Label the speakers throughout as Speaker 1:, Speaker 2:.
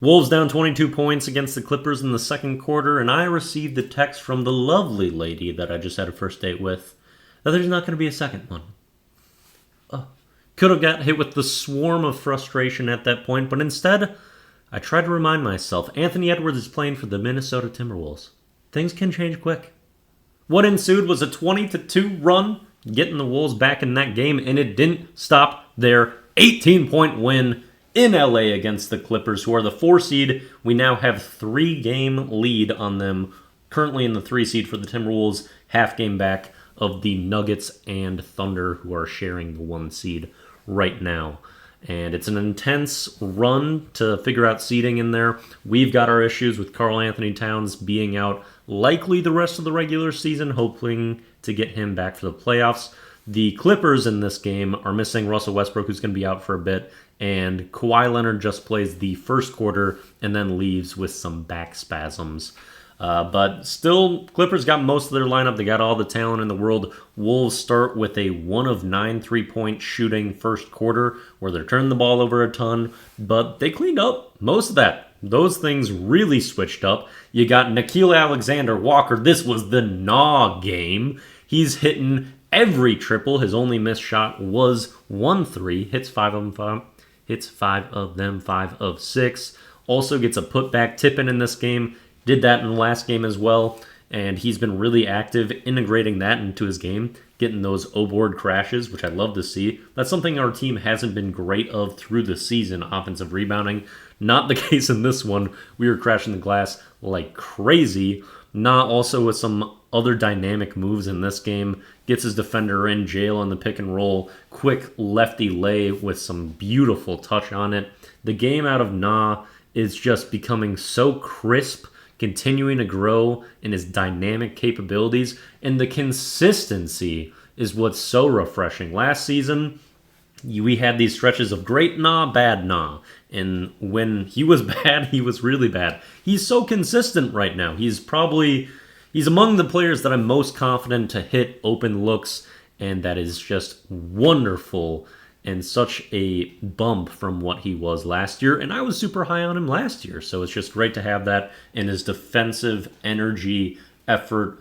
Speaker 1: Wolves down 22 points against the Clippers in the second quarter, and I received a text from the lovely lady that I just had a first date with that there's not going to be a second one. Could have got hit with the swarm of frustration at that point, but instead, I tried to remind myself Anthony Edwards is playing for the Minnesota Timberwolves. Things can change quick. What ensued was a 20-2 run, getting the Wolves back in that game, and it didn't stop their 18-point win in LA against the Clippers, who are the 4 seed. We now have 3-game lead on them, currently in the 3 seed for the Timberwolves, half game back of the Nuggets and Thunder, who are sharing the 1 seed right now. And it's an intense run to figure out seeding in there. We've got our issues with Karl Anthony Towns being out likely the rest of the regular season, hoping to get him back for the playoffs. The Clippers in this game are missing Russell Westbrook, who's going to be out for a bit, and Kawhi Leonard just plays the first quarter and then leaves with some back spasms. But still, Clippers got most of their lineup. They got all the talent in the world. Wolves start with a 1 of 9 3-point shooting first quarter where they're turning the ball over a ton, but they cleaned up most of that. Those things really switched up. You got Nickeil Alexander-Walker. This was the NAW game. He's hitting every triple. His only missed shot was 1 3. Hits 5 of them. Hits 5 of them. 5 of 6. Also gets a putback tip in this game. Did that in the last game as well, and he's been really active integrating that into his game, getting those O-board crashes, which I love to see. That's something our team hasn't been great of through the season, offensive rebounding. Not the case in this one. We were crashing the glass like crazy. Not also with some other dynamic moves in this game. Gets his defender in jail in the pick and roll. Quick lefty lay with some beautiful touch on it. The game out of NAW is just becoming so crisp, continuing to grow in his dynamic capabilities, and the consistency is what's so refreshing. Last season, we had these stretches of great NAW, bad NAW, and when he was bad, he was really bad. He's so consistent right now. He's among the players that I'm most confident to hit open looks, and that is just wonderful and such a bump from what he was last year. And I was super high on him last year, so it's just great to have that. And his defensive energy, effort,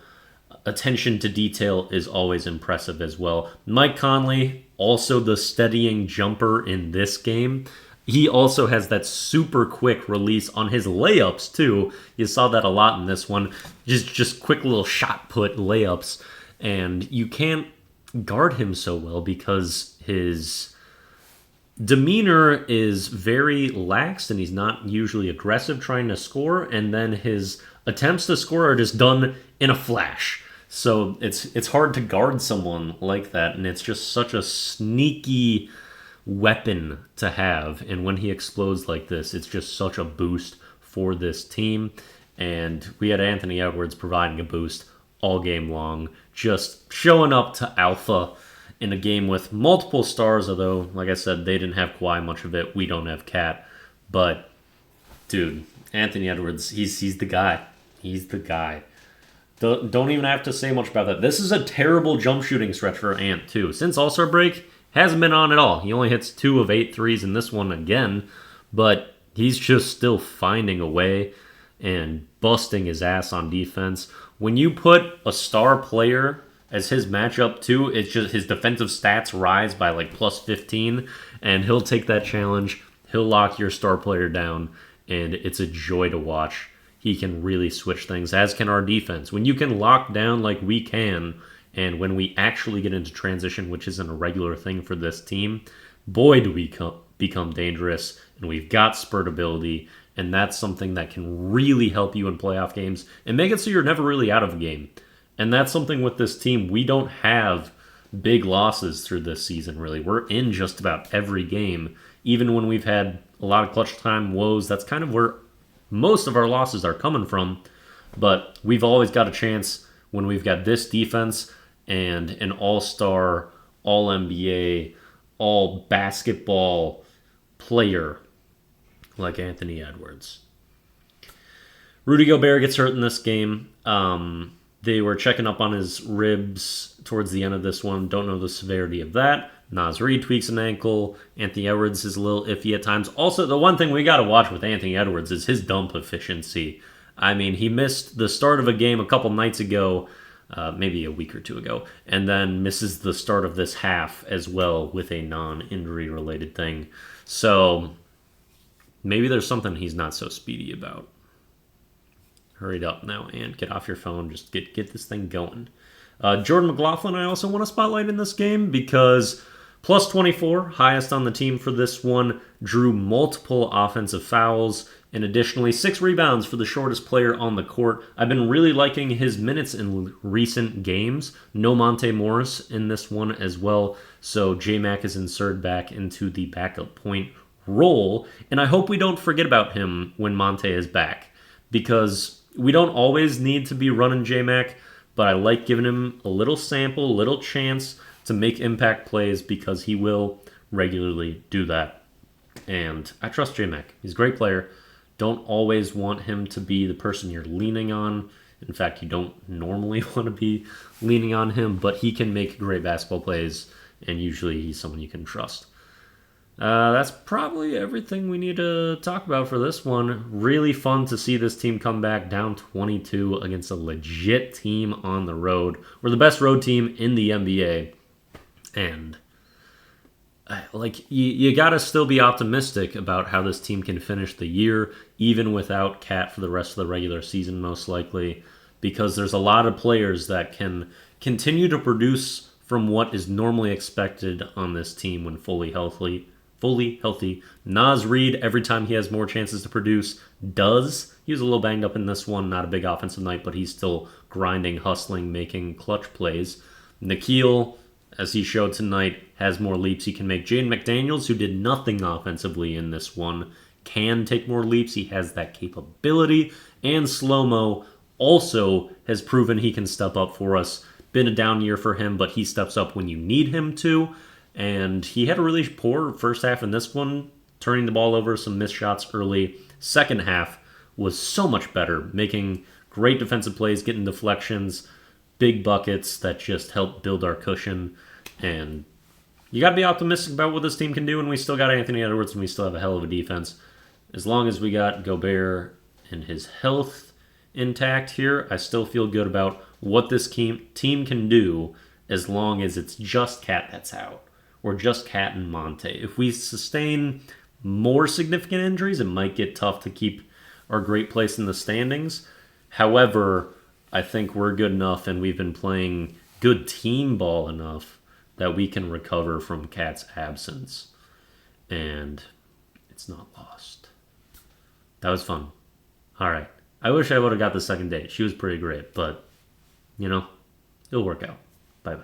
Speaker 1: attention to detail is always impressive as well. Mike Conley, also the steadying jumper in this game. He also has that super quick release on his layups too. You saw that a lot in this one. Just quick little shot put layups. And you can't guard him so well because his demeanor is very lax and he's not usually aggressive trying to score, and then his attempts to score are just done in a flash. So it's hard to guard someone like that, and it's just such a sneaky weapon to have. And when he explodes like this, it's just such a boost for this team. And we had Anthony Edwards providing a boost all game long, just showing up to alpha in a game with multiple stars, although, like I said, they didn't have Kawhi much of it. We don't have Cat. But, dude, Anthony Edwards, he's the guy. He's the guy. Don't even have to say much about that. This is a terrible jump shooting stretch for Ant, too. Since All-Star break, hasn't been on at all. He only hits 2 of 8 threes in this one again, but he's just still finding a way and busting his ass on defense. When you put a star player as his matchup too, it's just his defensive stats rise by like plus 15, and he'll take that challenge. He'll lock your star player down, and it's a joy to watch. He can really switch things, as can our defense. When you can lock down like we can, and when we actually get into transition, which isn't a regular thing for this team, boy, do we become dangerous, and we've got spurt ability, and that's something that can really help you in playoff games and make it so you're never really out of a game. And that's something with this team. We don't have big losses through this season, really. We're in just about every game. Even when we've had a lot of clutch time woes, that's kind of where most of our losses are coming from. But we've always got a chance when we've got this defense and an all-star, all-NBA, all-basketball player like Anthony Edwards. Rudy Gobert gets hurt in this game. They were checking up on his ribs towards the end of this one. Don't know the severity of that. Nas Reed tweaks an ankle. Anthony Edwards is a little iffy at times. Also, the one thing we got to watch with Anthony Edwards is his dump efficiency. I mean, he missed the start of a game a couple nights ago, maybe a week or two ago, and then misses the start of this half as well with a non-injury related thing. So maybe there's something he's not so speedy about. Hurry up now and get off your phone. Just get this thing going. Jordan McLaughlin, I also want to spotlight in this game because plus 24, highest on the team for this one, drew multiple offensive fouls and additionally 6 rebounds for the shortest player on the court. I've been really liking his minutes in recent games. No Monte Morris in this one as well, so J-Mac is inserted back into the backup point role, and I hope we don't forget about him when Monte is back because we don't always need to be running J-Mac, but I like giving him a little sample, a little chance to make impact plays because he will regularly do that. And I trust J-Mac. He's a great player. Don't always want him to be the person you're leaning on. In fact, you don't normally want to be leaning on him, but he can make great basketball plays, and usually he's someone you can trust. That's probably everything we need to talk about for this one. Really fun to see this team come back down 22 against a legit team on the road. We're the best road team in the NBA. And you got to still be optimistic about how this team can finish the year, even without Cat for the rest of the regular season, most likely, because there's a lot of players that can continue to produce from what is normally expected on this team when fully healthy. Nas Reed, every time he has more chances to produce, does. He was a little banged up in this one, not a big offensive night, but he's still grinding, hustling, making clutch plays. Nickeil, as he showed tonight, has more leaps he can make. Jaden McDaniels, who did nothing offensively in this one, can take more leaps. He has that capability. And Slow-Mo also has proven he can step up for us. Been a down year for him, but he steps up when you need him to. And he had a really poor first half in this one, turning the ball over, some missed shots early. Second half was so much better, making great defensive plays, getting deflections, big buckets that just help build our cushion. And you got to be optimistic about what this team can do, and we still got Anthony Edwards, and we still have a hell of a defense. As long as we got Gobert and his health intact here, I still feel good about what this team can do as long as it's just Cat that's out, or just Cat and Monte. If we sustain more significant injuries, it might get tough to keep our great place in the standings. However, I think we're good enough and we've been playing good team ball enough that we can recover from Cat's absence. And it's not lost. That was fun. All right. I wish I would have got the second date. She was pretty great, but, it'll work out. Bye-bye.